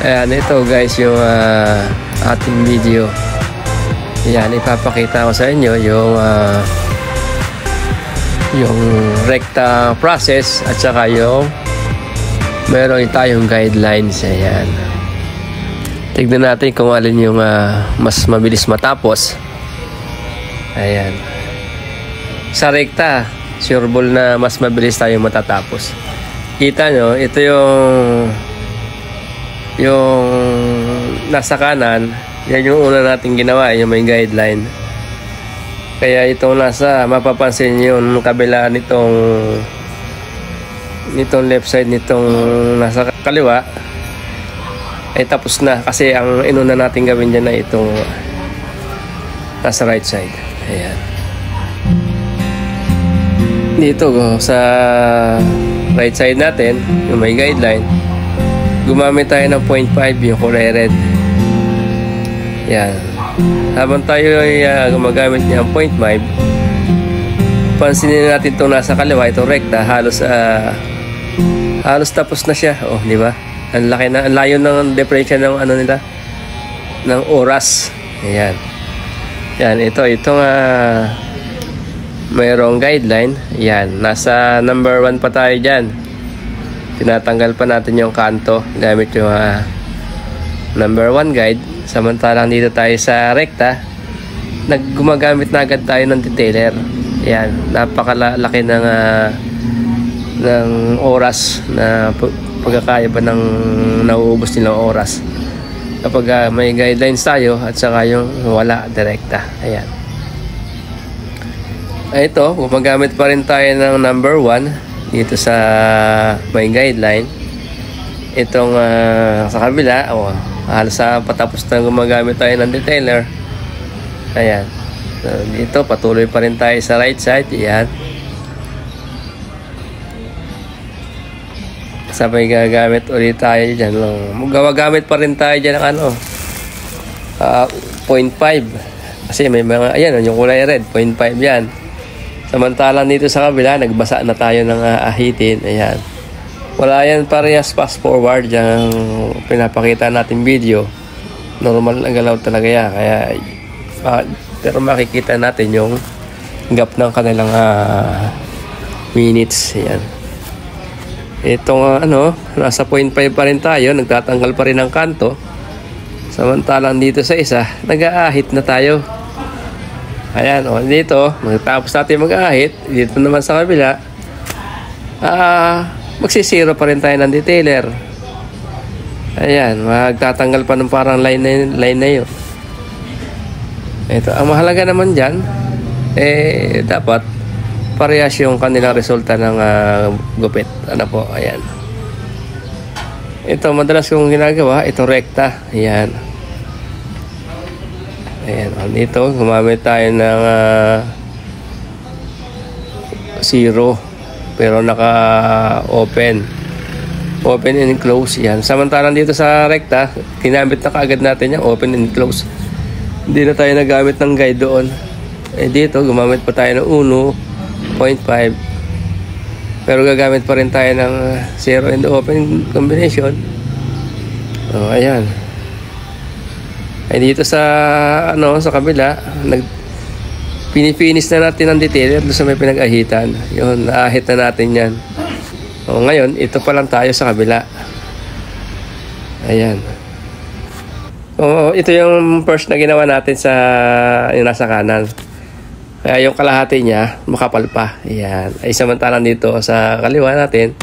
Ayan, ito guys yung ating video. Ayan, ipapakita ko sa inyo yung rekta process at saka yung meron tayong guidelines. Ayan, tignan natin kung alin yung mas mabilis matapos. Ayan, sa rekta sureball na mas mabilis tayo matatapos. Kita nyo, ito yung nasa kanan, yan yung una natin ginawa, yung may guideline. Kaya itong nasa, mapapansin yung kabila nitong left side, nitong nasa kaliwa ay tapos na, kasi ang inuna natin gawin dyan na itong nasa right side. Ayan, dito sa right side natin yung may guideline, gumamit tayo ng 0.5 yung kulay red. Yan, habang tayo ay gumagamit ng 0.5, pansinin natin itong nasa kaliwa, itong rekta, halos tapos na siya. Oh, di ba? Ang laki na, ang layo ng difference ng ano nila, ng oras. Ayan. Yan, itong mayroong guideline. Yan, nasa number 1 pa tayo dyan. Tinatanggal pa natin yung kanto gamit yung number 1 guide. Samantalang dito tayo sa rekta, gumagamit na agad tayo ng detailer. Yan, napakalaki ng oras na pagkakaya ba ng nauubos nilang oras kapag may guidelines tayo at saka yung wala, direkta. Ayan. Ito, gumagamit pa rin tayo ng number 1 dito sa may guideline. Itong sa kabila, halos patapos na gumagamit tayo ng detailer. Ayan. So, dito patuloy pa rin tayo sa right side. Ayan. Sabay gagamit ulit tayo dyan. Gagamit pa rin tayo dyan ng 0.5. Kasi may mga, ayan, yung kulay red, 0.5 yan. Samantalang dito sa kabila, nagbasa na tayo ng ahitin. Ayan. Wala yan parehas fast forward yung pinapakita natin video. Normal na galaw talaga yan. Kaya, pero makikita natin yung gap ng kanilang minutes. Ayan. Itong nasa 0.5 pa rin tayo. Nagtatanggal pa rin ng kanto. Samantalang dito sa isa, nag-aahit na tayo. Ayan, dito, matapos natin mag-ahit, dito naman sa kabila, magsisiro pa rin tayo ng detailer. Ayan, magtatanggal pa ng parang line na yun. Ito, ang mahalaga naman dyan, dapat parehas yung kanilang resulta ng gupit. Ano po, ayan. Ito, madalas kong ginagawa, itong rekta. Ayan. Ayan, dito gumamit tayo ng 0 pero naka-open and close. Yan, samantalang dito sa rekta, ginamit na kaagad natin yung open and close. Hindi na tayo nagamit ng guide doon. Dito gumamit pa tayo ng 1.5, pero gagamit pa rin tayo ng 0 and open combination. Ayan. Dito sa sa kabila, pinifinish na natin ang detailer doon sa may pinag-ahitan. Yun, naahit na natin yan. Ngayon, ito pa lang tayo sa kabila. Ayan. Ito yung first na ginawa natin sa yung nasa kanan. Kaya yung kalahati niya, makapal pa. Ayan. Ay samantalang dito sa kaliwa natin,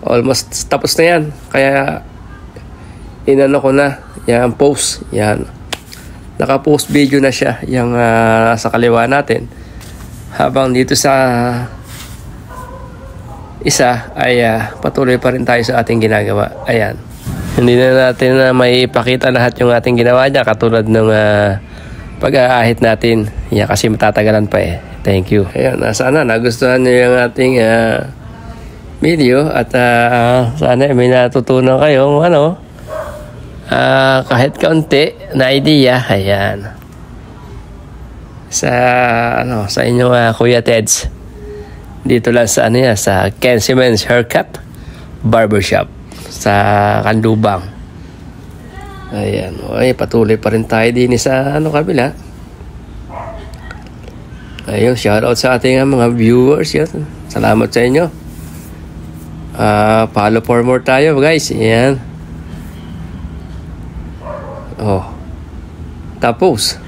almost tapos na yan. Kaya, inano ko na. Yan, post. Yan. Naka-post video na siya. Yung sa kaliwa natin. Habang dito sa isa ay patuloy pa rin tayo sa ating ginagawa. Ayan. Hindi na natin may ipakita lahat yung ating ginawa niya. Katulad ng pag-aahit natin. Yan, kasi matatagalan pa eh. Thank you. Ayan. Sana nagustuhan niyo yung ating video. At sana may natutunan kayong kahit kaunti na idea. Ayan, sa inyong Kuya Teds dito lang sa sa Kenzie Men's Haircut Barbershop sa Kanlubang. Ayan. Okay, patuloy pa rin tayo din sa kabila. Ayun, shoutout sa ating mga viewers. Yan. Salamat sa inyo. Follow for more tayo, guys. Ayan. Oh. Tapos.